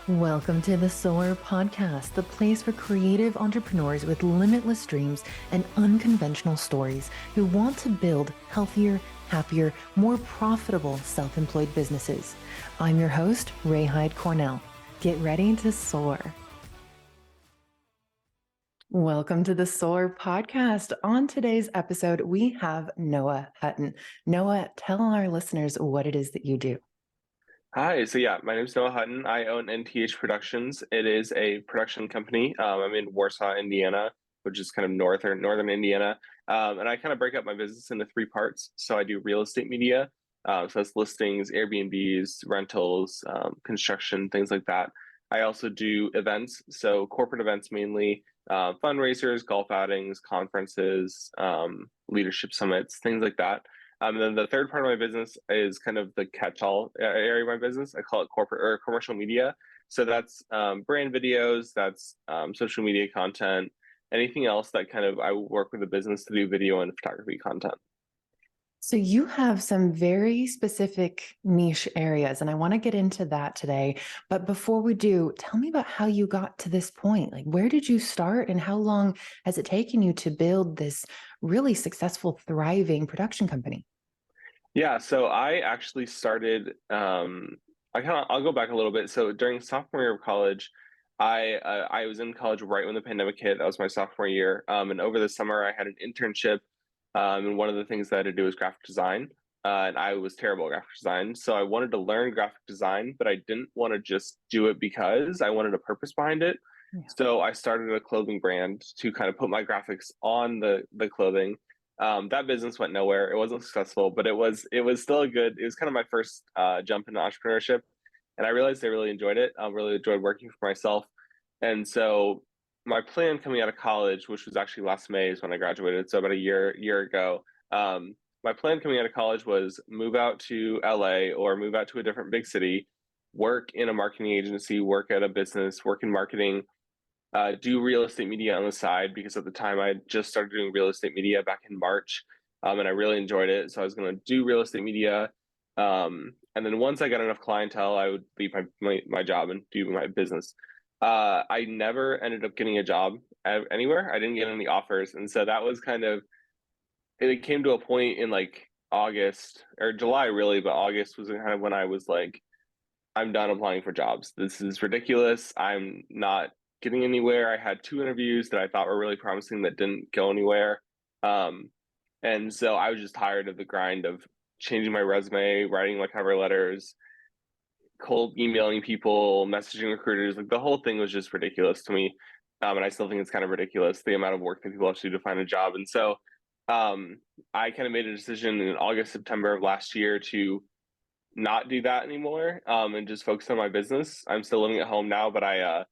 Welcome to the Soar Podcast, the place for creative entrepreneurs with limitless dreams and unconventional stories who want to build healthier, happier, more profitable self-employed businesses. I'm your host, Ray Hyde Cornell. Get ready to soar. Welcome to the Soar Podcast. On today's episode, we have Noah Hutton. Noah, tell our listeners what it is that you do. Hi, my name is Noah Hutton. I own NTH Productions. It is a production company. I'm in Warsaw, Indiana, which is kind of northern Indiana. And I kind of break up my business into three parts. So I do real estate media. So that's listings, Airbnbs, rentals, construction, things like that. I also do events, so corporate events mainly, fundraisers, golf outings, conferences, leadership summits, things like that. And then the third part of my business is kind of the catch-all area of my business. I call it corporate or commercial media. So that's brand videos, that's social media content, anything else that kind of I work with a business to do video and photography content. So you have some very specific niche areas, and I want to get into that today. But before we do, tell me about how you got to this point. Like, where did you start and how long has it taken you to build this really successful, thriving production company? Yeah, so I actually started, I'll go back a little bit. So during sophomore year of college, I was in college right when the pandemic hit. That was my sophomore year. And over the summer, I had an internship. And one of the things that I had to do was graphic design. And I was terrible at graphic design. So I wanted to learn graphic design, but I didn't want to just do it because I wanted a purpose behind it. Yeah. So I started a clothing brand to kind of put my graphics on the clothing. That business went nowhere. It wasn't successful, but it was still it was kind of my first jump into entrepreneurship. And I realized I really enjoyed it. I really enjoyed working for myself. And so my plan coming out of college, which was actually last May is when I graduated, so about a year ago, my plan coming out of college was move out to LA or move out to a different big city, work in a marketing agency, work at a business, work in marketing, do real estate media on the side, because at the time I just started doing real estate media back in March, and I really enjoyed it. So I was going to do real estate media. And then once I got enough clientele, I would leave my job and do my business. I never ended up getting a job anywhere. I didn't get any offers. And so that was it came to a point in like August or July really, but August was kind of when I was like, I'm done applying for jobs. This is ridiculous. I'm not getting anywhere. I had 2 interviews that I thought were really promising that didn't go anywhere. And so I was just tired of the grind of changing my resume, writing my cover letters, cold emailing people, messaging recruiters. Like the whole thing was just ridiculous to me. And I still think it's kind of ridiculous, the amount of work that people have to do to find a job. And so I kind of made a decision in August, September of last year to not do that anymore, and just focus on my business. I'm still living at home now, but I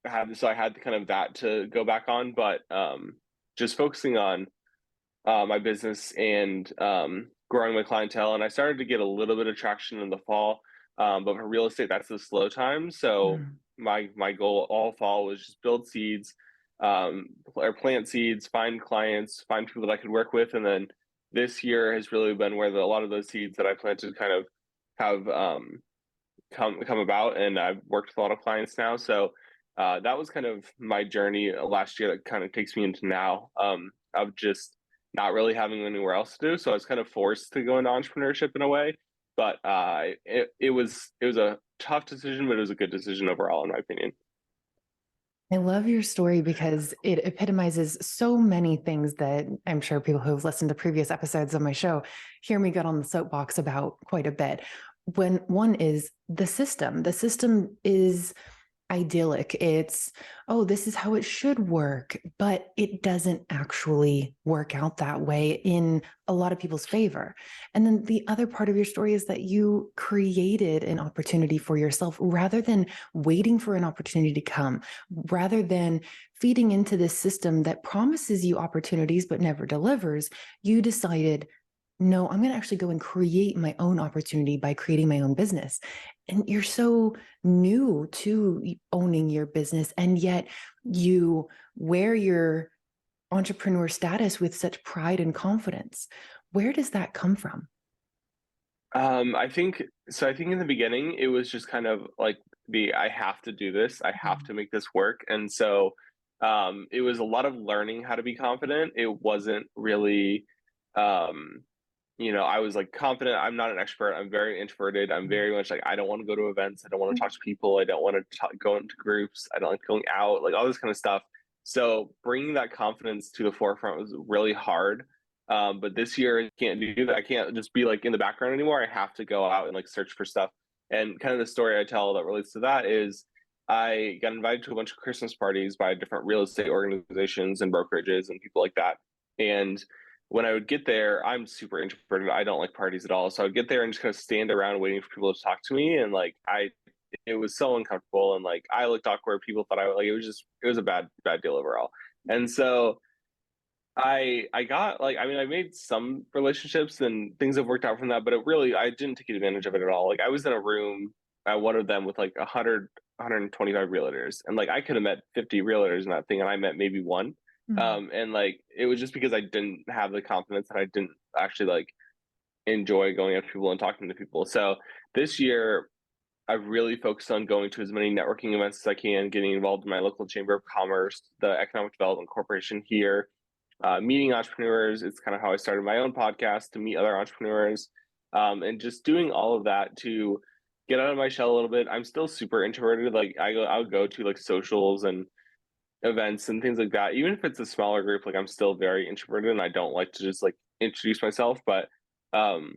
had kind of that to go back on, but just focusing on my business and growing my clientele. And I started to get a little bit of traction in the fall, but for real estate, that's the slow time. So my goal all fall was just build seeds, or plant seeds, find clients, find people that I could work with, and then this year has really been where a lot of those seeds that I planted kind of have come about, and I've worked with a lot of clients now. So that was kind of my journey last year that kind of takes me into now, of just not really having anywhere else to do. So I was kind of forced to go into entrepreneurship in a way, but it was a tough decision, but it was a good decision overall, in my opinion. I love your story because it epitomizes so many things that I'm sure people who have listened to previous episodes of my show hear me get on the soapbox about quite a bit. When one is the system is idyllic. It's, oh, this is how it should work, but it doesn't actually work out that way in a lot of people's favor. And then the other part of your story is that you created an opportunity for yourself rather than waiting for an opportunity to come, rather than feeding into this system that promises you opportunities but never delivers. You decided, no, I'm going to actually go and create my own opportunity by creating my own business. And you're so new to owning your business, and yet you wear your entrepreneur status with such pride and confidence. Where does that come from? I think so. I think in the beginning it was just kind of like I have to do this, I have Mhm. to make this work. And so it was a lot of learning how to be confident. It wasn't really um I was like confident. I'm not an expert. I'm very introverted. I'm very much like I don't want to go to events. I don't want to talk to people. I don't want to go into groups. I don't like going out, like all this kind of stuff. So bringing that confidence to the forefront was really hard. But this year I can't do that. I can't just be like in the background anymore. I have to go out and like search for stuff. And kind of the story I tell that relates to that is I got invited to a bunch of Christmas parties by different real estate organizations and brokerages and people like that. And when I would get there, I'm super introverted. I don't like parties at all. So I would get there and just kind of stand around waiting for people to talk to me. And like it was so uncomfortable. And like I looked awkward. People thought it was a bad deal overall. And so I got like, I mean, I made some relationships and things have worked out from that, but I didn't take advantage of it at all. Like I was in a room at one of them with like 125 realtors, and like I could have met 50 realtors in that thing, and I met maybe one. Mhm. And like it was just because I didn't have the confidence, and I didn't actually like enjoy going up to people and talking to people. So this year I've really focused on going to as many networking events as I can, getting involved in my local chamber of commerce, the Economic Development Corporation here, meeting entrepreneurs. It's kind of how I started my own podcast, to meet other entrepreneurs, and just doing all of that to get out of my shell a little bit. I'm still super introverted. Like I would go to like socials and events and things like that. Even if it's a smaller group, like I'm still very introverted and I don't like to just like introduce myself. But um,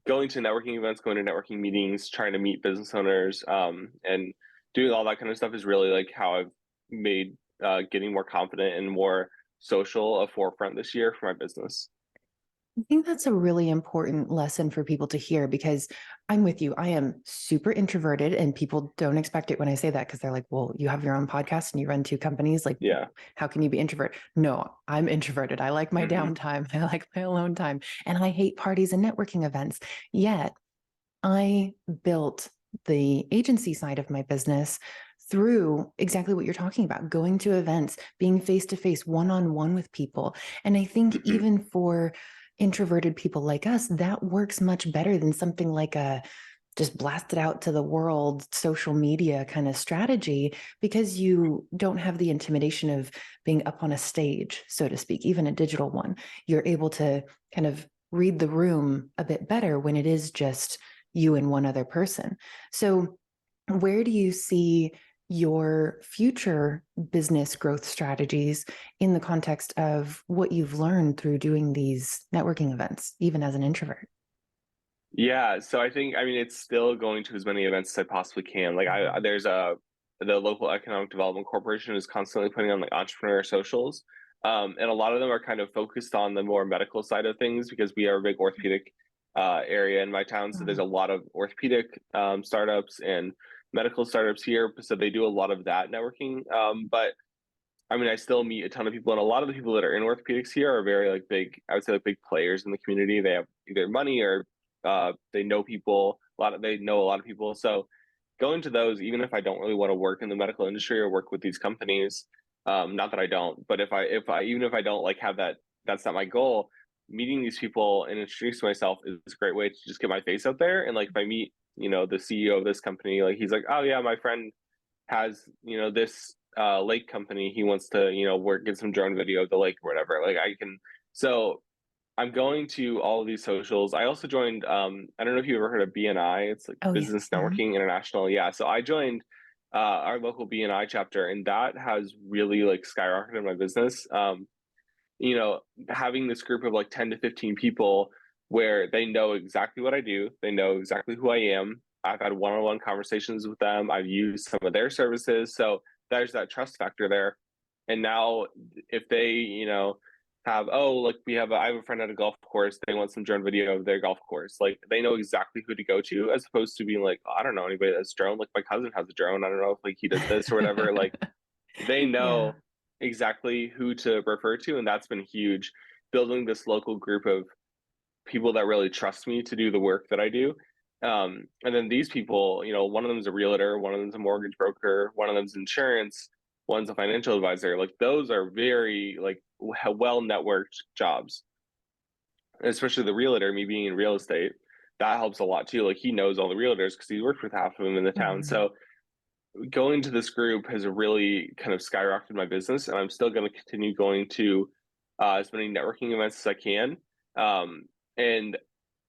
going to networking events, going to networking meetings, trying to meet business owners, and doing all that kind of stuff is really like how I've made getting more confident and more social a forefront this year for my business. I think that's a really important lesson for people to hear because I'm with you. I am super introverted and people don't expect it when I say that because they're like, well, you have your own podcast and you run two companies. Like, Yeah. how can you be introvert? No, I'm introverted. I like my Hmm. downtime. I like my alone time. And I hate parties and networking events. Yet I built the agency side of my business through exactly what you're talking about, going to events, being face to face, one on one with people. And I think Hmm. even for introverted people like us, that works much better than something like a just blast it out to the world social media kind of strategy because you don't have the intimidation of being up on a stage, so to speak, even a digital one. You're able to kind of read the room a bit better when it is just you and one other person. So, where do you see your future business growth strategies in the context of what you've learned through doing these networking events, even as an introvert? Yeah, so I think, I mean, it's still going to as many events as I possibly can. Like there's the local economic development corporation is constantly putting on like entrepreneur socials. And a lot of them are kind of focused on the more medical side of things because we are a big orthopedic area in my town. So there's a lot of orthopedic startups and medical startups here. So they do a lot of that networking. But I mean, I still meet a ton of people, and a lot of the people that are in orthopedics here are very like big. I would say like big players in the community. They have either money or they know people. They know a lot of people. So going to those, even if I don't really want to work in the medical industry or work with these companies, not that I don't, but if I even if I don't like have that, that's not my goal. Meeting these people and introducing myself is a great way to just get my face out there. And like if I meet, the CEO of this company, like he's like, oh yeah, my friend has this lake company, he wants to work, get some drone video of the lake or whatever, like I can. So I'm going to all of these socials. I also joined, I don't know if you ever heard of BNI. It's like Oh, yes. Business Networking International. Yeah, so I joined our local BNI chapter, and that has really like skyrocketed my business. You know, having this group of like 10 to 15 people where they know exactly what I do, they know exactly who I am. I've had one-on-one conversations with them. I've used some of their services. So there's that trust factor there. And now if they, have, oh, like I have a friend at a golf course, they want some drone video of their golf course. Like they know exactly who to go to, as opposed to being like, oh, I don't know anybody that's drone. Like my cousin has a drone. I don't know if like he does this or whatever. Like they Yeah. know exactly who to refer to, and that's been huge. Building this local group of people that really trust me to do the work that I do. And then these people, one of them is a realtor, one of them's a mortgage broker, one of them's insurance, one's a financial advisor. Like those are very like well networked jobs, especially the realtor, me being in real estate. that helps a lot too. Like he knows all the realtors because he worked with half of them in the town. Mhm. So going to this group has really kind of skyrocketed my business, and I'm still going to continue going to as many networking events as I can. And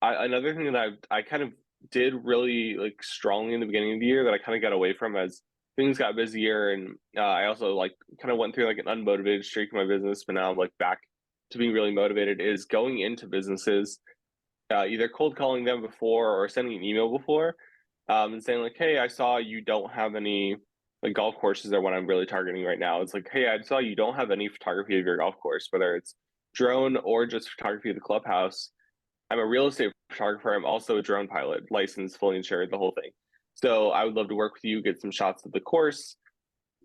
another thing that I kind of did really like strongly in the beginning of the year that I kind of got away from as things got busier, and I also like kind of went through like an unmotivated streak in my business, but now I'm like back to being really motivated, is going into businesses, either cold calling them before or sending an email before, and saying like, "Hey, I saw you don't have any like golf courses are what I'm really targeting right now." It's like, "Hey, I saw you don't have any photography of your golf course, whether it's drone or just photography of the clubhouse. I'm a real estate photographer. I'm also a drone pilot, licensed, fully insured, the whole thing. So I would love to work with you, get some shots of the course,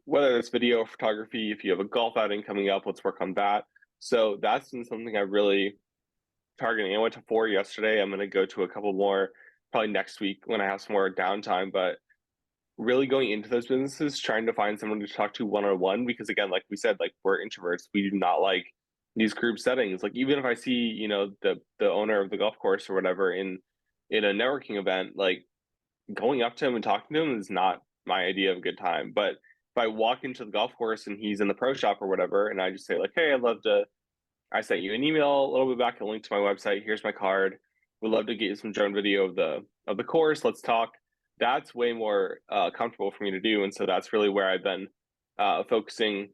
whether it's video or photography. If you have a golf outing coming up, let's work on that." So that's been something I really targeting. I went to 4 yesterday. I'm going to go to a couple more probably next week when I have some more downtime. But really going into those businesses, trying to find someone to talk to one on one, because again, like we said, like we're introverts. We do not like these group settings. Like even if I see, the owner of the golf course or whatever in a networking event, like going up to him and talking to him is not my idea of a good time. But if I walk into the golf course and he's in the pro shop or whatever, and I just say like, "Hey, I sent you an email a little bit back, a link to my website. Here's my card. Would love to get you some drone video of the course. Let's talk." That's way more comfortable for me to do, and so that's really where I've been focusing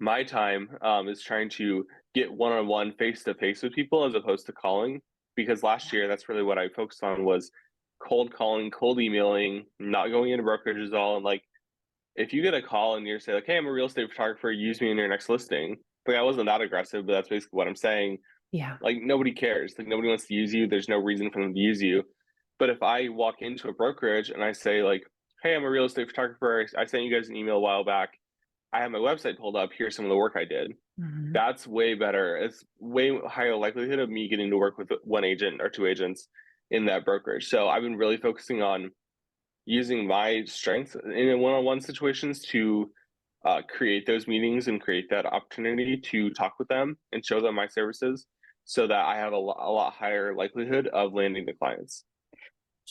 my time, is trying to get one on one, face to face with people as opposed to calling. Because last year, that's really what I focused on was cold calling, cold emailing, not going into brokerages at all, and like if you get a call and you're say like, "Hey, I'm a real estate photographer. Use me in your next listing." Like I wasn't that aggressive, but that's basically what I'm saying. Yeah. Like nobody cares. Like nobody wants to use you. There's no reason for them to use you. But if I walk into a brokerage and I say like, "Hey, I'm a real estate photographer. I sent you guys an email a while back. I have my website pulled up. Here's some of the work I did." Mhm. That's way better. It's way higher likelihood of me getting to work with one agent or two agents in that brokerage. So I've been really focusing on using my strengths in one-on-one situations to create those meetings and create that opportunity to talk with them and show them my services so that I have a lot higher likelihood of landing the clients.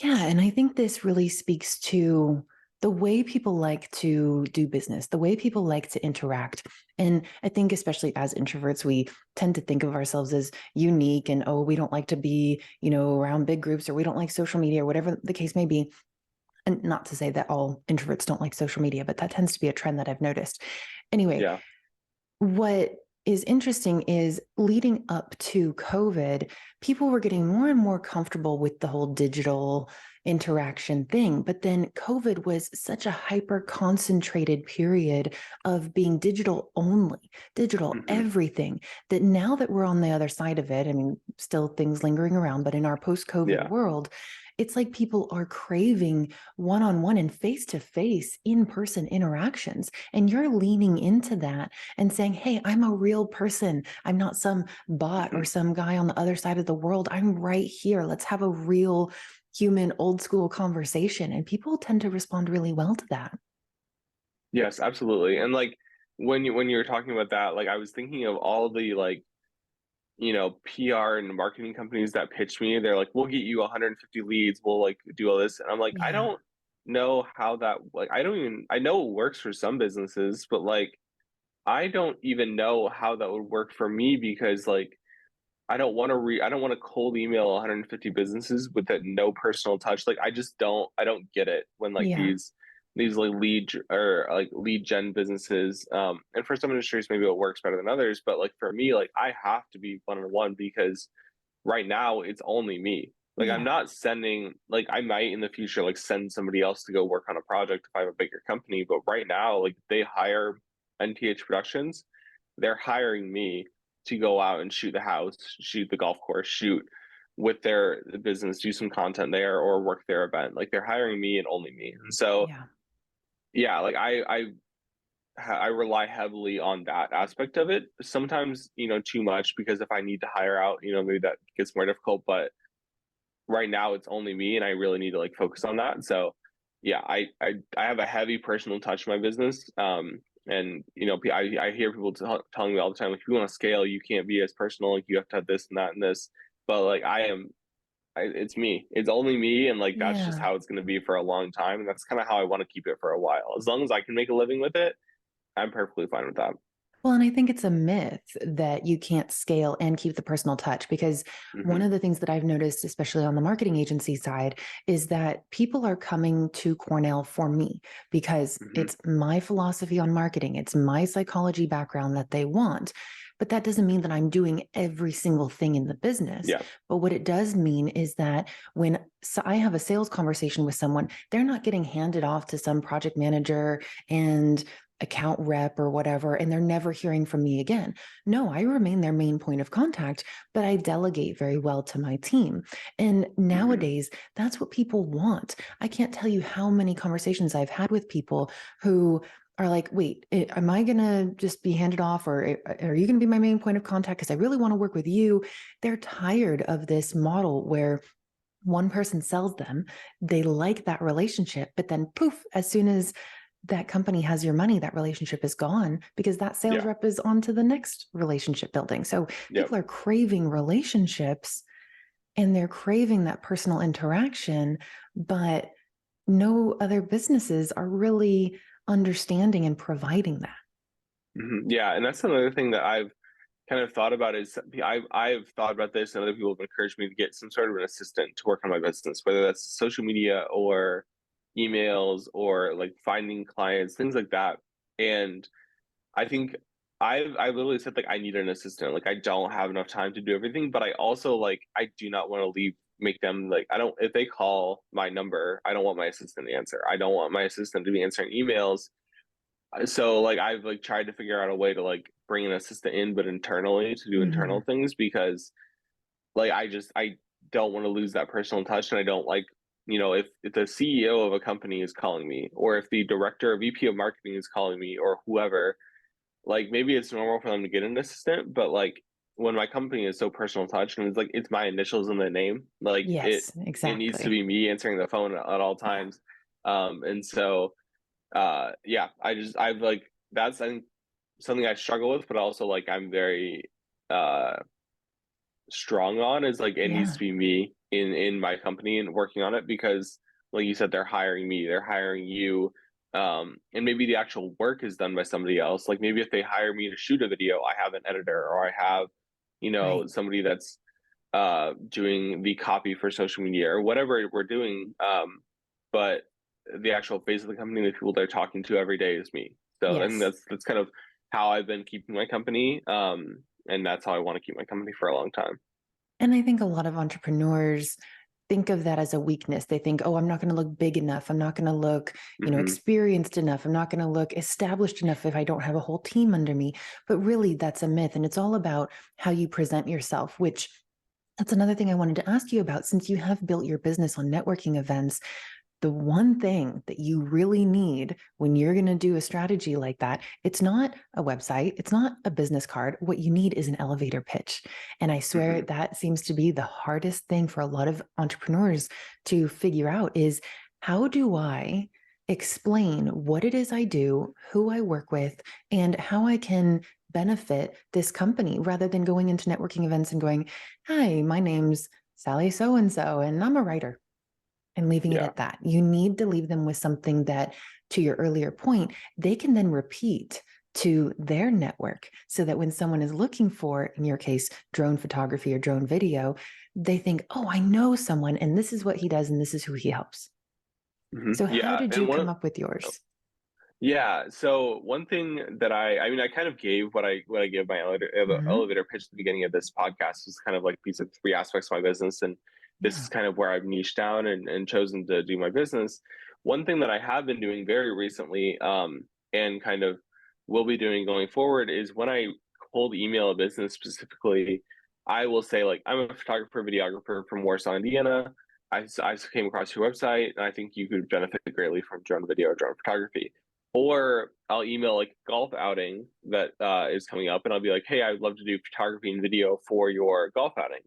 Yeah, and I think this really speaks to the way people like to do business, the way people like to interact. And I think, especially as introverts, we tend to think of ourselves as unique and, oh, we don't like to be, around big groups, or we don't like social media, or whatever the case may be. And not to say that all introverts don't like social media, but that tends to be a trend that I've noticed. Anyway, Yeah. what is interesting is leading up to COVID, people were getting more and more comfortable with the whole digital interaction thing. But then COVID was such a hyper concentrated period of being digital only, digital Hmm. everything, that now that we're on the other side of it, I mean, still things lingering around, but in our post COVID Yeah. world, it's like people are craving one on one and face to face in person interactions. And you're leaning into that and saying, "Hey, I'm a real person. I'm not some bot Hmm. or some guy on the other side of the world. I'm right here. Let's have a real human old school conversation." And people tend to respond really well to that. Yes, absolutely. And like when you were talking about that, like I was thinking of all the like PR and marketing companies that pitch me. They're like, "We'll get you 150 leads. We'll like do all this." And I'm like, I Yeah. don't know how that, like I don't even, I know it works for some businesses, but like I don't even know how that would work for me because like I don't want to cold email 150 businesses with that no personal touch. Like I don't get it when like Yeah. these like lead gen businesses, and for some industries maybe it works better than others, but like for me, like I have to be one on one because right now it's only me. Like I'm Yeah. not sending, like I might in the future like send somebody else to go work on a project if I have a bigger company, but right now like they hire NTH Productions, they're hiring me to go out and shoot the house, shoot the golf course, shoot with their business, do some content there or work their event. Like they're hiring me and only me. And so Yeah. yeah, like I rely heavily on that aspect of it. Sometimes, too much because if I need to hire out, maybe that gets more difficult. But right now it's only me and I really need to like focus on that. So yeah, I have a heavy personal touch in my business. And I hear people telling me all the time, like, if you want to scale, you can't be as personal. Like you have to have this and that and this. But like it's me. It's only me, and like that's just Yeah. how it's going to be for a long time, and that's kind of how I want to keep it for a while. As long as I can make a living with it, I'm perfectly fine with that. Well, and I think it's a myth that you can't scale and keep the personal touch, because one Hmm. of the things that I've noticed, especially on the marketing agency side, is that people are coming to Cornell for me because Hmm. it's my philosophy on marketing, it's my psychology background that they want. But that doesn't mean that I'm doing every single thing in the business. Yeah. But what it does mean is that when I have a sales conversation with someone, they're not getting handed off to some project manager and account rep or whatever, and they're never hearing from me again. No, I remain their main point of contact, but I delegate very well to my team. And Hmm. nowadays, that's what people want. I can't tell you how many conversations I've had with people who are like, wait, am I going to just be handed off, or are you going to be my main point of contact? Because I really want to work with you. They're tired of this model where one person sells them, they like that relationship, but then poof, as soon as that company has your money, that relationship is gone because that sales Yeah. rep is on to the next relationship building. So Yep. people are craving relationships and they're craving that personal interaction, but no other businesses are really understanding and providing that. Hmm. Yeah, and that's another thing that I've kind of thought about is I've thought about this, and other people have encouraged me to get some sort of an assistant to work on my business, whether that's social media or emails or like finding clients, things like that. And I think I've literally said like I need an assistant. Like I don't have enough time to do everything, but I also like I do not want to make them like I don't if they call my number, I don't want my assistant to answer. I don't want my assistant to be answering emails. So like I've like tried to figure out a way to like bring an assistant in, but internally to do Mm-hmm. internal things because like I don't want to lose that personal touch, and I don't like if the CEO of a company is calling me, or if the director or VP of marketing is calling me, or whoever, like maybe it's normal for them to get an assistant, but like when my company is so personal touch and it's like it's my initials in the name, like Yes, it needs to exactly. be me answering the phone at all Yeah. times. And so yeah, I've like that's I think something I struggle with, but also like I'm very uh strong on is like it needs Yeah. to be me in my company and working on it because like you said, they're hiring me, they're hiring you. And maybe the actual work is done by somebody else. Like maybe if they hire me to shoot a video, I have an editor or I have, Right. somebody that's doing the copy for social media or whatever we're doing. But the actual face of the company, the people they're talking to every day is me. So I think Yes. that's kind of how I've been keeping my company. And that's how I want to keep my company for a long time. And I think a lot of entrepreneurs think of that as a weakness. They think, oh, I'm not going to look big enough. I'm not going to look, Hmm. experienced enough. I'm not going to look established enough if I don't have a whole team under me. But really, that's a myth. And it's all about how you present yourself, which that's another thing I wanted to ask you about. Since you have built your business on networking events, the one thing that you really need when you're going to do a strategy like that, it's not a website, it's not a business card. What you need is an elevator pitch. And I swear Hmm. that seems to be the hardest thing for a lot of entrepreneurs to figure out is how do I explain what it is I do, who I work with, and how I can benefit this company rather than going into networking events and going, hi, my name's Sally so and so, and I'm a writer and leaving it Yeah. at that. You need to leave them with something that, to your earlier point, they can then repeat to their network so that when someone is looking for, in your case, drone photography or drone video, they think, oh, I know someone and this is what he does and this is who he helps. Hmm. So, how Yeah. did And you one come of up with yours? yeah. So one thing that I mean, I kind of gave what I give my Mm-hmm. elevator pitch at the beginning of this podcast was kind of like these are three aspects of my business, and this is Yeah. kind of where I've niched down and chosen to do my business. One thing that I have been doing very recently, and kind of will be doing going forward is when I cold email a business specifically, I will say like I'm a photographer, videographer from Warsaw, Indiana. I came across your website, and I think you could benefit greatly from drone video or drone photography, or I'll email like a golf outing that is coming up, and I'll be like, "Hey, I'd love to do photography and video for your golf outing."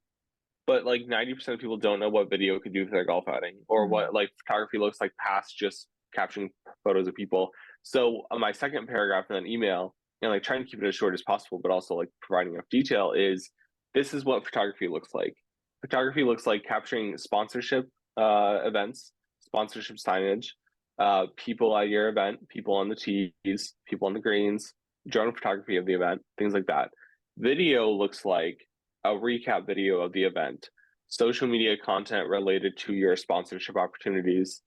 But like 90% of people don't know what video could do for their golf outing, or what like photography looks like past just capturing photos of people. So my second paragraph in that email, and like trying to keep it as short as possible, but also like providing enough detail, is this is what photography looks like. Photography looks like capturing sponsorship events, sponsorship signage, people at your event, people on the tees, people on the greens, drone photography of the event, things like that. Video looks like a recap video of the event, social media content related to your sponsorship opportunities,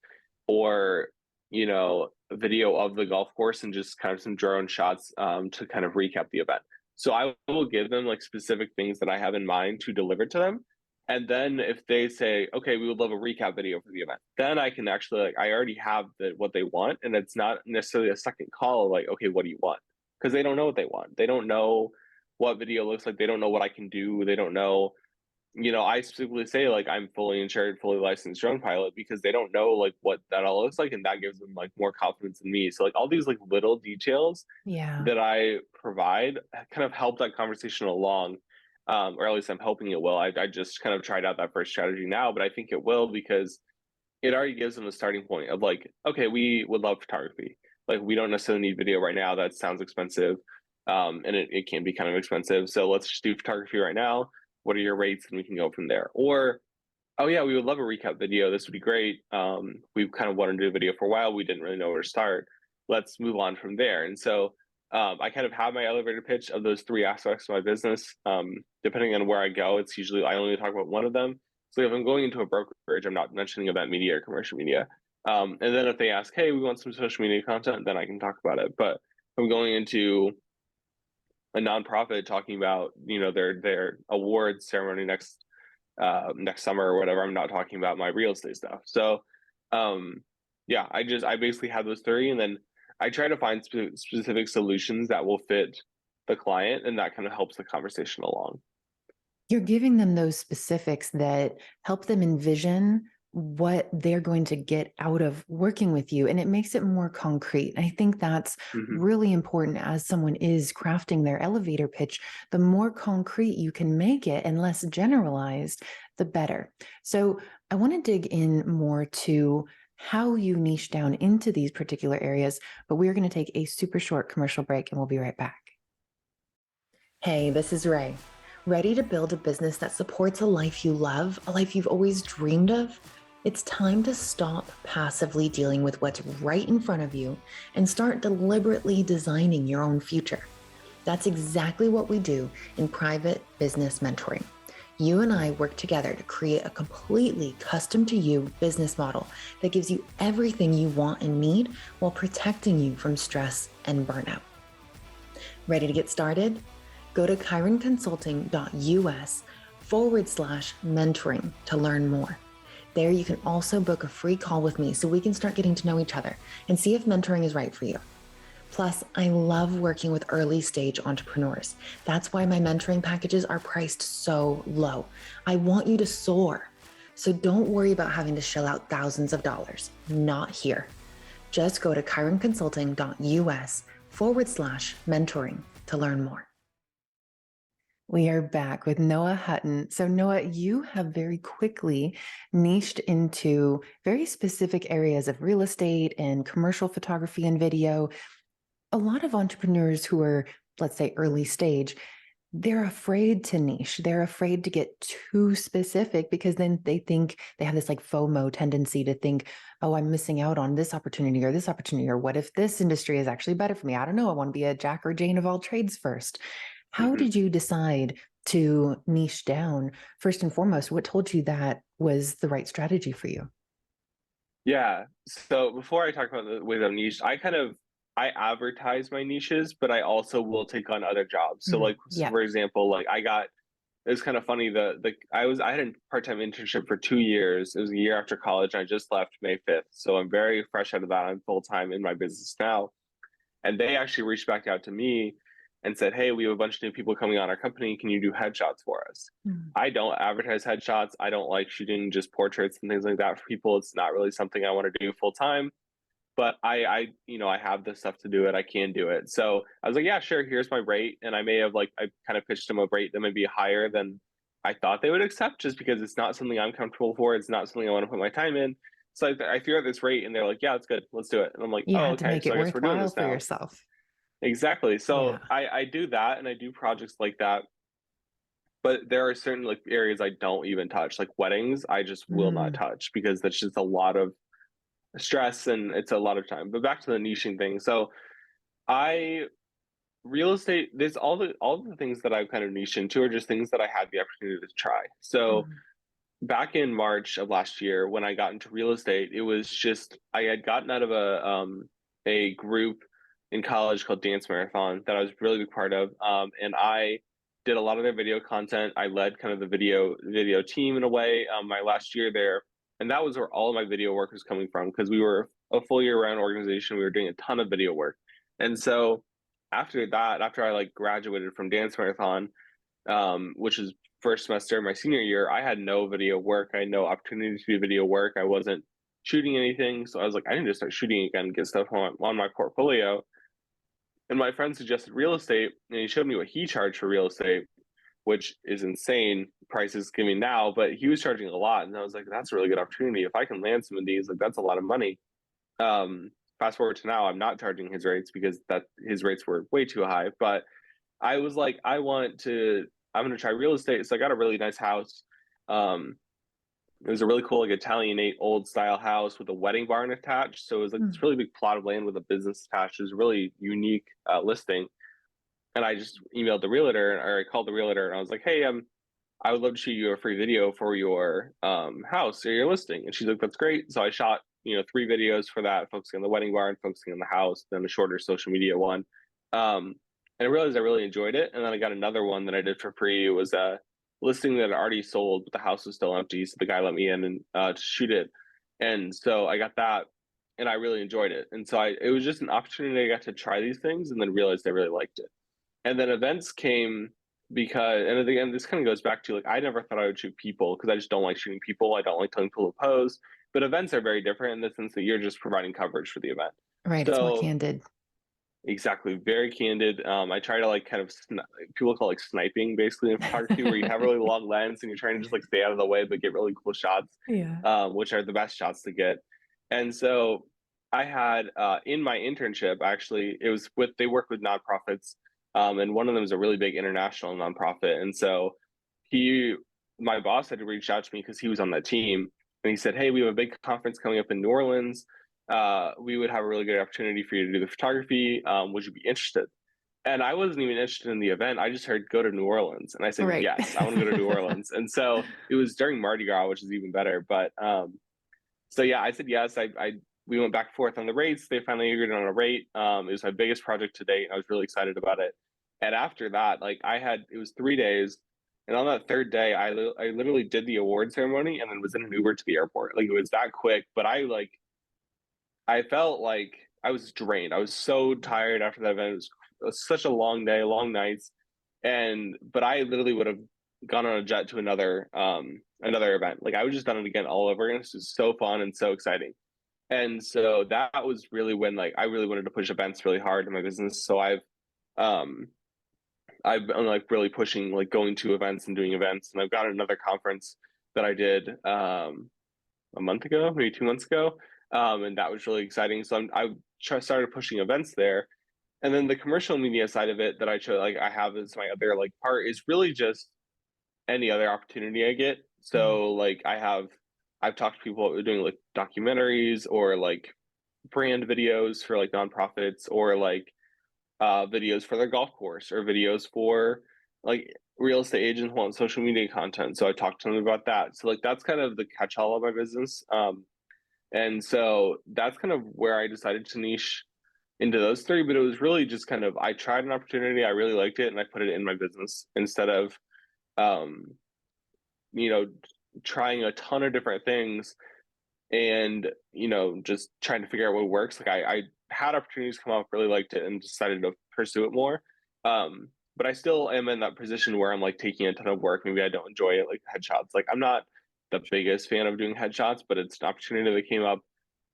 or a video of the golf course and just kind of some drone shots to kind of recap the event. So I will give them like specific things that I have in mind to deliver to them. And then if they say, okay, we would love a recap video for the event, then I can actually like I already have what they want, and it's not necessarily a second call like, okay, what do you want? Because they don't know what they want. They don't know what video looks like. They don't know what I can do. They don't know. I specifically say like I'm fully insured, fully licensed drone pilot because they don't know like what that all looks like, and that gives them like more confidence in me. So like all these like little details Yeah. that I provide kind of help that conversation along, or at least I'm hoping it will. I just kind of tried out that first strategy now, but I think it will because it already gives them a starting point of like, okay, we would love photography. Like we don't necessarily need video right now. That sounds expensive, and it can be kind of expensive. So let's just do photography right now. What are your rates? And we can go from there. Or, oh yeah, we would love a recap video. This would be great. We've kind of wanted to do a video for a while. We didn't really know where to start. Let's move on from there. And so I kind of have my elevator pitch of those three aspects of my business. Depending on where I go, it's usually I only talk about one of them. So if I'm going into a brokerage, I'm not mentioning event media or commercial media. And then if they ask, hey, we want some social media content, then I can talk about it. But if I'm going into a nonprofit talking about their awards ceremony next summer or whatever, I'm not talking about my real estate stuff. So yeah, I basically have those three, and then I try to find specific solutions that will fit the client, and that kind of helps the conversation along. You're giving them those specifics that help them envision what they're going to get out of working with you. And it makes it more concrete. I think that's really important as someone is crafting their elevator pitch. The more concrete you can make it and less generalized, the better. So I want to dig in more to how you niche down into these particular areas, but we're going to take a super short commercial break and we'll be right back. Hey, this is Ray. Ready to build a business that supports a life you love, a life you've always dreamed of? It's time to stop passively dealing with what's right in front of you and start deliberately designing your own future. That's exactly what we do in private business mentoring. You and I work together to create a completely custom to you business model that gives you everything you want and need while protecting you from stress and burnout. Ready to get started? Go to chironconsulting.us/mentoring to learn more. There you can also book a free call with me so we can start getting to know each other and see if mentoring is right for you. Plus, I love working with early stage entrepreneurs. That's why my mentoring packages are priced so low. I want you to soar. So don't worry about having to shell out thousands of dollars. Not here. Just go to chironconsulting.us/mentoring to learn more. We are back with Noah Hutton. So Noah, you have very quickly niched into very specific areas of real estate and commercial photography and video. A lot of entrepreneurs who are, let's say, early stage, they're afraid to niche. They're afraid to get too specific because then they think they have this like FOMO tendency to think, oh, I'm missing out on this opportunity, or what if this industry is actually better for me? I don't know. I want to be a Jack or Jane of all trades first. How did you decide to niche down? First and foremost, what told you that was the right strategy for you? Yeah. So before I talk about the way that I'm niche, I advertise my niches, but I also will take on other jobs. So Yeah. for example, like it's kind of funny. I had a part-time internship for 2 years. It was a year after college. And I just left May 5th. So I'm very fresh out of that. I'm full-time in my business now. And they actually reached back out to me and said, hey, we have a bunch of new people coming on our company. Can you do headshots for us? I don't advertise headshots. I don't like shooting just portraits and things like that for people. It's not really something I want to do full time. But I have the stuff to do it. I can do it. So I was like, yeah, sure. Here's my rate. And I kind of pitched them a rate that may be higher than I thought they would accept, just because it's not something I'm comfortable for. It's not something I want to put my time in. So I threw out this rate, and they're like, yeah, it's good. Let's do it. And I'm like, You oh, had to okay. make So it I guess we're doing worthwhile this for now. yourself. Exactly. So Yeah. I do that, and I do projects like that but there are certain like areas I don't even touch, like weddings, I just will not Mm, touch because that's just a lot of stress and it's a lot of time. But back to the niching thing. So I real estate, there's all the things that I've kind of niched into are just things that I had the opportunity to try. So mm, back in March of last year when I got into real estate, it was just I had gotten out of a group in college called Dance Marathon that I was a really big part of. And I did a lot of their video content. I led kind of the video team in a way my last year there. And that was where all of my video work was coming from because we were a full year round organization. We were doing a ton of video work. And so after that, after I like graduated from Dance Marathon, which is first semester of my senior year, I had no video work. I had no opportunity to do video work. I wasn't shooting anything. So I was like, I need to start shooting again and get stuff on my portfolio. And my friend suggested real estate, and he showed me what he charged for real estate, which is insane prices giving now, but he was charging a lot. And I was like, that's a really good opportunity. If I can land some of these, like that's a lot of money. Fast forward to now, I'm not charging his rates because that his rates were way too high. But I was like, I'm gonna try real estate. So I got a really nice house. Um, it was a really cool, like Italianate old style house with a wedding barn attached. So it was like this mm. really big plot of land with a business attached. It was a really unique listing. And I just emailed the realtor or I called the realtor and I was like, hey, I would love to shoot you a free video for your house or your listing. And she's like, that's great. So I shot, 3 videos for that, focusing on the wedding barn, focusing on the house, then a shorter social media one. And I realized I really enjoyed it. And then I got another one that I did for free. It was a listing that had already sold, but the house was still empty. So the guy let me in and to shoot it. And so I got that and I really enjoyed it. And so it was just an opportunity. I got to try these things and then realized I really liked it. And then events came because, and again, this kind of goes back to like, I never thought I would shoot people because I just don't like shooting people. I don't like telling people to pose. But events are very different in the sense that you're just providing coverage for the event. Right. It's more So candid. exactly, very candid. I try to like kind of people call it like sniping basically in photography, where you have a really long lens and you're trying to just like stay out of the way but get really cool shots, Yeah. which are the best shots to get. And so I had in my internship actually, it was with they work with nonprofits, and one of them is a really big international nonprofit. And so he, my boss, had to reach out to me because he was on that team, and he said, "Hey, we have a big conference coming up in New Orleans. We would have a really good opportunity for you to do the photography. Would you be interested?" And I wasn't even interested in the event. I just heard go to New Orleans. And I said, Right. yes, I want to go to New Orleans. And so it was during Mardi Gras, which is even better. But so yeah, I said yes. We went back and forth on the rates. They finally agreed on a rate. It was my biggest project to date. I was really excited about it. And after that, like it was 3 days. And on that third day, I literally did the award ceremony and then was in an Uber to the airport. Like it was that quick, but I felt like I was drained. I was so tired after that event. It was such a long day, long nights, but I literally would have gone on a jet to another event. Like I would just done it again all over again. This was so fun and so exciting. And so that was really when like I really wanted to push events really hard in my business. So um I've been like really pushing like going to events and doing events, and I've got another conference that I did a month ago, maybe 2 months ago, and that was really exciting. So started pushing events there, and then the commercial media side of it that I chose, like I have as my other like part is really just any other opportunity I get. Mm. So like I've talked to people about doing like documentaries or like brand videos for like nonprofits or like videos for their golf course or videos for like real estate agents who want social media content. So I talked to them about that. So like that's kind of the catch-all of my business. And so that's kind of where I decided to niche into those three. But it was really just kind of I tried an opportunity, I really liked it, and I put it in my business instead of um, you know, trying a ton of different things and just trying to figure out what works. Like I had opportunities come up, really liked it, and decided to pursue it more. But I still am in that position where I'm like taking a ton of work. Maybe I don't enjoy it, like headshots. Like I'm not the biggest fan of doing headshots, but it's an opportunity that came up.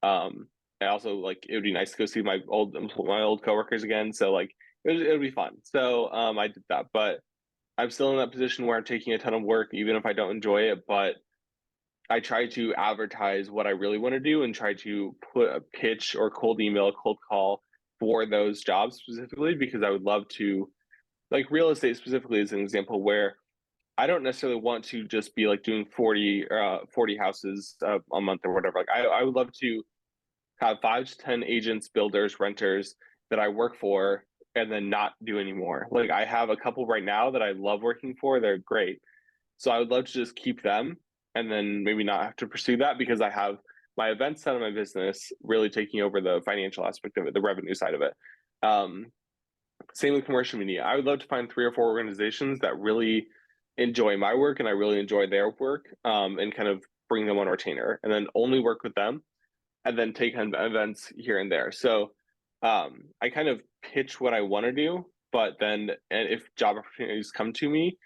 I also like it would be nice to go see my old coworkers again. So like it would be fun. So I did that, but I'm still in that position where I'm taking a ton of work, even if I don't enjoy it. But I try to advertise what I really want to do and try to put a pitch or cold email, cold call for those jobs specifically because I would love to, like real estate specifically is an example where I don't necessarily want to just be like doing 40 houses a month or whatever. Like I would love to have 5 to 10 agents, builders, renters that I work for and then not do anymore. Like I have a couple right now that I love working for. They're great. So I would love to just keep them and then maybe not have to pursue that because I have my events side of my business really taking over the financial aspect of it, the revenue side of it. Um, Same with commercial media. I would love to find 3 or 4 organizations that really enjoy my work and I really enjoy their work, and kind of bring them on retainer and then only work with them and then take on events here and there. So I kind of pitch what I want to do, but then and if job opportunities come to me,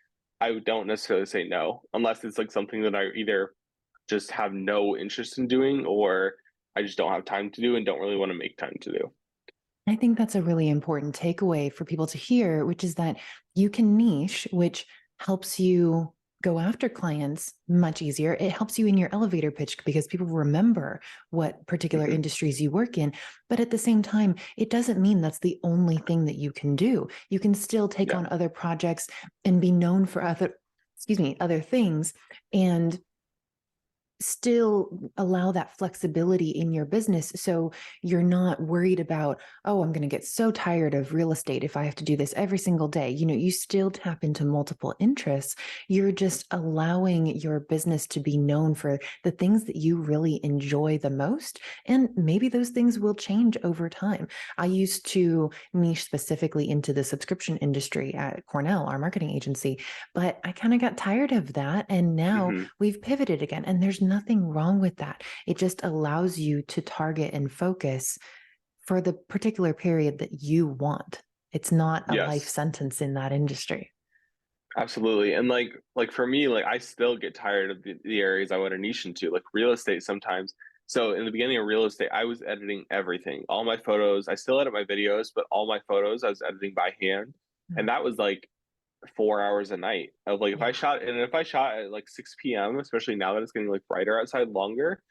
I don't necessarily say no unless it's like something that I either just have no interest in doing or I just don't have time to do and don't really want to make time to do. I think that's a really important takeaway for people to hear, which is that you can niche, which helps you go after clients much easier. It helps you in your elevator pitch because people remember what particular Mhm. industries you work in. But at the same time, it doesn't mean that's the only thing that you can do. You can still take Yeah. on other projects and be known for other things. And still allow that flexibility in your business so you're not worried about, oh, I'm going to get so tired of real estate if I have to do this every single day. You still tap into multiple interests. You're just allowing your business to be known for the things that you really enjoy the most, and maybe those things will change over time. I used to niche specifically into the subscription industry at Cornell, our marketing agency, but I kind of got tired of that, and now Hmm. we've pivoted again, and there's nothing wrong with that. It just allows you to target and focus for the particular period that you want. It's not a life Yes. sentence in that industry. Absolutely. And like for me, like I still get tired of the areas I want to niche into, like real estate sometimes. So in the beginning of real estate, I was editing everything, all my photos. I still edit my videos, but all my photos I was editing by hand. Mm. And that was like 4 hours a night of like Yeah. if I shot at like 6 p.m., especially now that it's getting like brighter outside longer,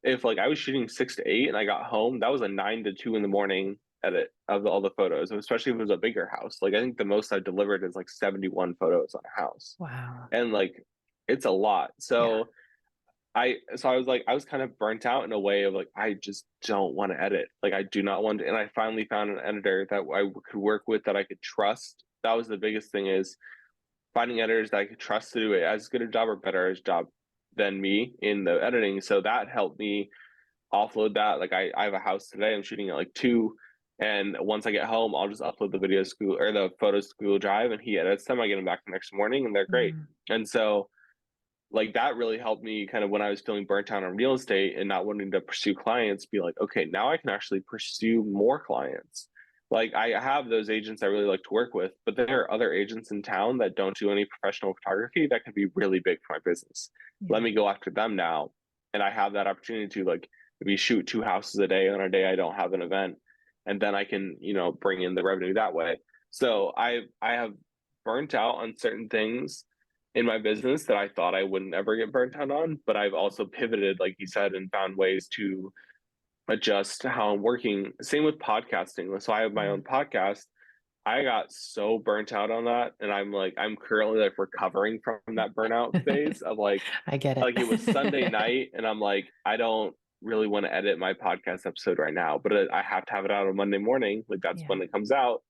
if like I was shooting 6 to 8 and I got home, that was a 9 to 2 in the morning edit of all the photos, especially if it was a bigger house. Like I think the most I've delivered is like 71 photos on a house. Wow. And like it's a lot. Yeah. So I was like, I was kind of burnt out in a way of like, I just don't want to edit. Like I do not want to, and I finally found an editor that I could work with that I could trust. That was the biggest thing is finding editors that I could trust to do it as good a job or better as job than me in the editing. So that helped me offload that. Like I have a house today, I'm shooting at like 2. And once I get home, I'll just upload the videos to Google or the photos to Google Drive and he edits them. I get them back the next morning and they're great. Mm. And so like that really helped me kind of when I was feeling burnt out on real estate and not wanting to pursue clients, be like, okay, now I can actually pursue more clients. Like I have those agents I really like to work with, but there are other agents in town that don't do any professional photography that can be really big for my business. Let Yeah. me go after them now. And I have that opportunity to like maybe shoot 2 houses a day on a day I don't have an event. And then I can, bring in the revenue that way. So I have burnt out on certain things in my business that I thought I wouldn't ever get burnt out on, but I've also pivoted, like you said, and found ways to adjust how I'm working. Same with podcasting. So I have my own Mm. podcast. I got so burnt out on that, and I'm currently like recovering from that burnout phase of I get like it was Sunday it. night, and I'm like, I don't really want to edit my podcast episode right now, but I have to have it out on Monday morning. Like that's Yeah. when it comes out.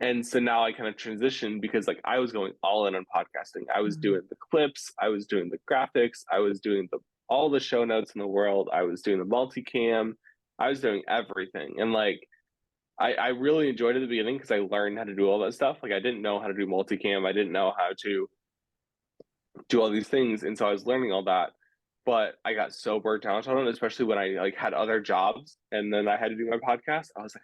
And so now I kind of transitioned because like I was going all in on podcasting. I was Mm. doing the clips, I was doing the graphics, I was doing the all the show notes in the world, I was doing the multicam, I was doing everything. And like I really enjoyed it at the beginning because I learned how to do all that stuff. Like I didn't know how to do multicam, I didn't know how to do all these things. And so I was learning all that. But I got so burnt out on it, especially when I like had other jobs and then I had to do my podcast. I was like,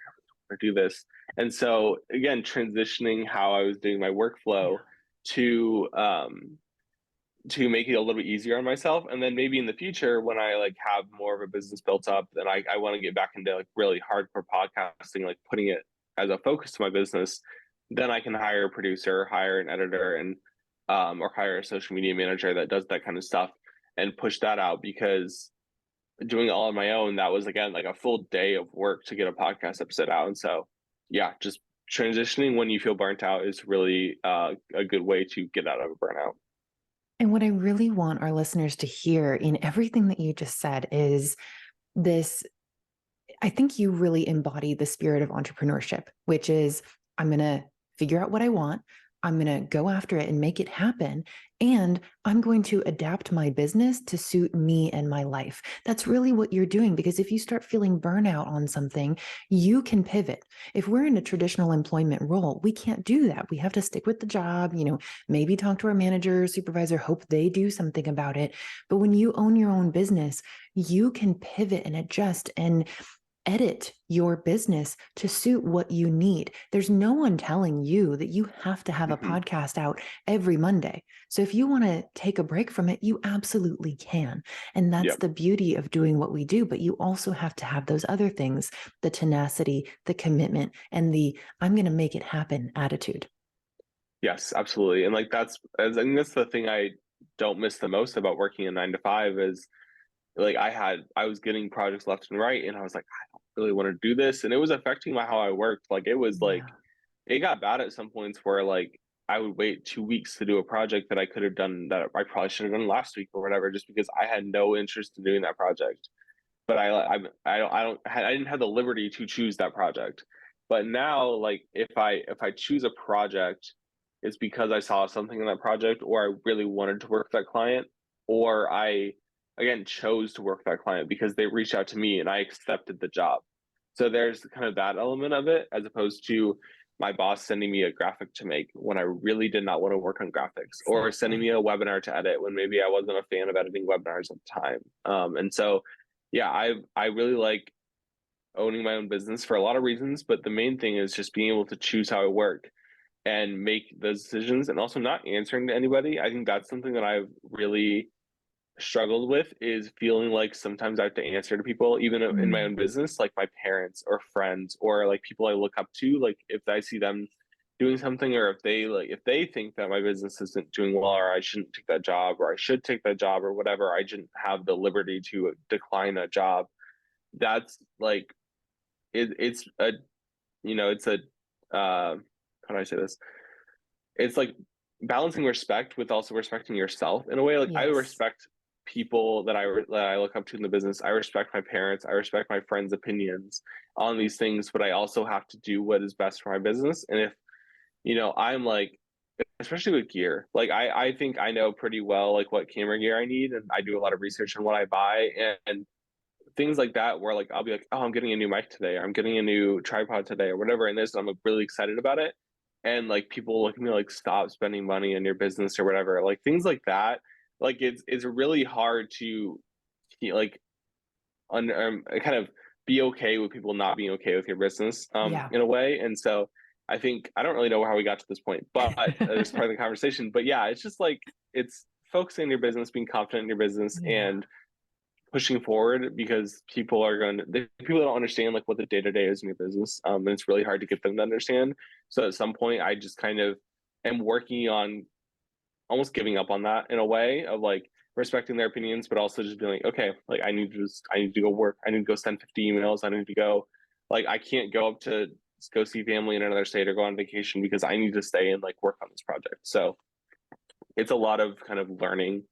or do this. And so again, transitioning how I was doing my workflow Yeah. to um to make it a little bit easier on myself. And then maybe in the future when I like have more of a business built up, then I want to get back into like really hardcore podcasting, like putting it as a focus to my business, then I can hire a producer, hire an editor and or hire a social media manager that does that kind of stuff and push that out because doing it all on my own, that was again like a full day of work to get a podcast episode out. And so, yeah, just transitioning when you feel burnt out is really a good way to get out of a burnout. And what I really want our listeners to hear in everything that you just said is this. I think you really embody the spirit of entrepreneurship, which is I'm going to figure out what I want. I'm going to go after it and make it happen. And I'm going to adapt my business to suit me and my life. That's really what you're doing. Because if you start feeling burnout on something, you can pivot. If we're in a traditional employment role, we can't do that. We have to stick with the job, maybe talk to our manager, supervisor, hope they do something about it. But when you own your own business, you can pivot and adjust and edit your business to suit what you need. There's no one telling you that you have to have a podcast out every Monday. So if you want to take a break from it, you absolutely can. And that's Yep. the beauty of doing what we do. But you also have to have those other things, the tenacity, the commitment, and the I'm going to make it happen attitude. Yes, absolutely. And like I think that's the thing I don't miss the most about working a 9 to 5 is like I was getting projects left and right, and I was like, I don't really want to do this, and it was affecting how I worked. Like it was like Yeah. it got bad at some points where like I would wait 2 weeks to do a project that I could have done that I probably should have done last week or whatever, just because I had no interest in doing that project. But I didn't have the liberty to choose that project. But now, like if I choose a project, it's because I saw something in that project, or I really wanted to work with that client, or I again chose to work with that client because they reached out to me and I accepted the job. So there's kind of that element of it, as opposed to my boss sending me a graphic to make when I really did not want to work on graphics, or sending Exactly. me a webinar to edit when maybe I wasn't a fan of editing webinars at the time. And so yeah, I really like owning my own business for a lot of reasons, but the main thing is just being able to choose how I work and make those decisions, and also not answering to anybody. I think that's something that I've really struggled with, is feeling like sometimes I have to answer to people, even in my Mm. own business, like my parents or friends or like people I look up to. Like if I see them doing something, or if they think that my business isn't doing well, or I shouldn't take that job, or I should take that job, or whatever, I shouldn't have the liberty to decline that job. That's like it's a it's a how do I say this? It's like balancing respect with also respecting yourself in a way. Like I Yes. respect people that I look up to in the business. I respect my parents. I respect my friends' opinions on these things, but I also have to do what is best for my business. And if I'm like, especially with gear, like I think I know pretty well like what camera gear I need, and I do a lot of research on what I buy, and things like that, where like I'll be like, oh, I'm getting a new mic today, or I'm getting a new tripod today, or whatever, and I'm like, really excited about it. And like people look at me like, stop spending money in your business or whatever, like things like that. Like it's really hard to like kind of be okay with people not being okay with your business Yeah. in a way. And so I think I don't really know how we got to this point, but it's part of the conversation. But yeah, it's just like it's focusing on your business, being confident in your business, Yeah. and pushing forward, because people don't understand like what the day-to-day is in your business, and it's really hard to get them to understand. So at some point I just kind of am working on almost giving up on that, in a way of like respecting their opinions, but also just being like, okay, like I need to go work, I need to go send 50 emails, I need to go, like I can't go up to go see family in another state or go on vacation because I need to stay and like work on this project. So it's a lot of kind of learning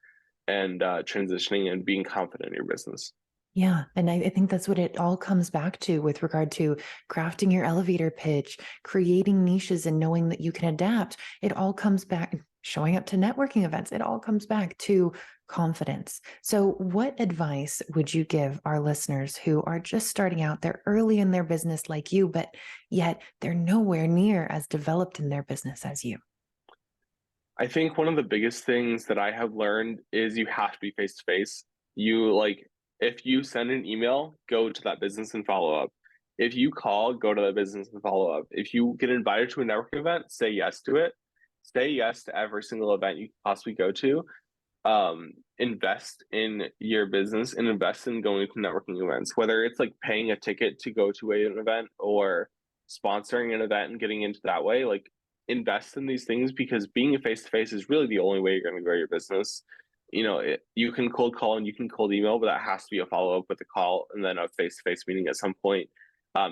and transitioning and being confident in your business. Yeah. And I think that's what it all comes back to with regard to crafting your elevator pitch, creating niches and knowing that you can adapt. It all comes back, showing up to networking events. It all comes back to confidence. So, what advice would you give our listeners who are just starting out? They're early in their business like you, but yet they're nowhere near as developed in their business as you. I think one of the biggest things that I have learned is you have to be face to face. You like, if you send an email, go to that business and follow up. If you call, go to that business and follow up. If you get invited to a networking event, say yes to it. Say yes to every single event you possibly go to. Invest in your business and invest in going to networking events, whether it's like paying a ticket to go to an event, or sponsoring an event and getting into that way. Like invest in these things, because being a face to face is really the only way you're going to grow your business. You can cold call and you can cold email, but that has to be a follow up with a call and then a face to face meeting at some point.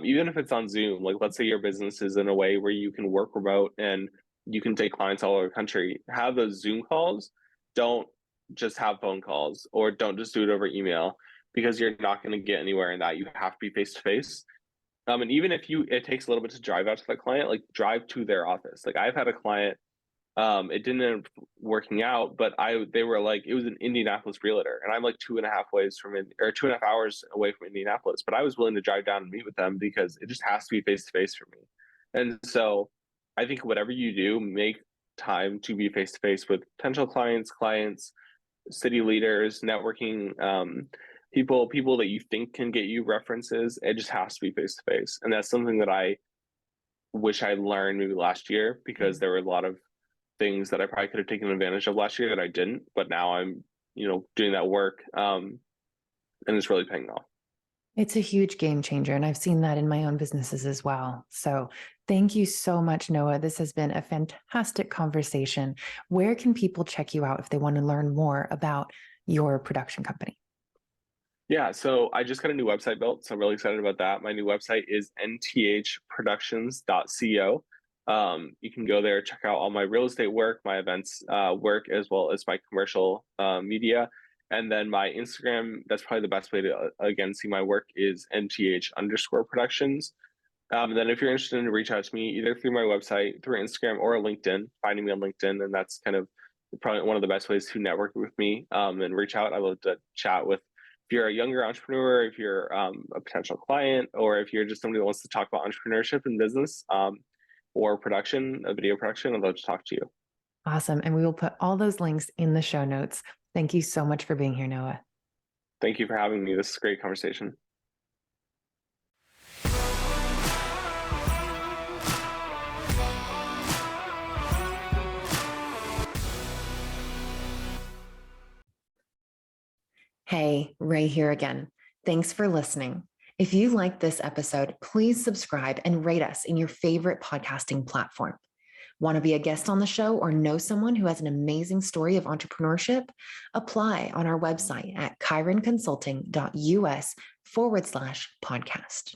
Even if it's on Zoom, like let's say your business is in a way where you can work remote and you can take clients all over the country, have those Zoom calls, don't just have phone calls, or don't just do it over email, because you're not going to get anywhere in that. You have to be face to face. And even if it takes a little bit to drive out to the client, like drive to their office. Like I've had a client, it didn't end up working out, but they were like, it was an Indianapolis realtor, and I'm like 2.5 hours away from Indianapolis, but I was willing to drive down and meet with them because it just has to be face to face for me. And so I think whatever you do, make time to be face to face with potential clients, city leaders, networking, people that you think can get you references. It just has to be face to face. And that's something that I wish I learned maybe last year, because there were a lot of things that I probably could have taken advantage of last year that I didn't, but now I'm, doing that work. And it's really paying off. It's a huge game changer, and I've seen that in my own businesses as well. So thank you so much, Noah. This has been a fantastic conversation. Where can people check you out if they want to learn more about your production company? Yeah, so I just got a new website built, so I'm really excited about that. My new website is nthproductions.co. You can go there, check out all my real estate work, my events work, as well as my commercial media. And then my Instagram, that's probably the best way to, again, see my work, is NTH_productions. And then if you're interested in, reach out to me either through my website, through Instagram, or LinkedIn, finding me on LinkedIn. And that's kind of probably one of the best ways to network with me, and reach out. I love to chat with, if you're a younger entrepreneur, if you're a potential client, or if you're just somebody that wants to talk about entrepreneurship and business, or production, a video production, I'd love to talk to you. Awesome. And we will put all those links in the show notes. Thank you so much for being here, Noah. Thank you for having me. This is a great conversation. Hey, Ray here again. Thanks for listening. If you liked this episode, please subscribe and rate us in your favorite podcasting platform. Want to be a guest on the show or know someone who has an amazing story of entrepreneurship? Apply on our website at chironconsulting.us/podcast.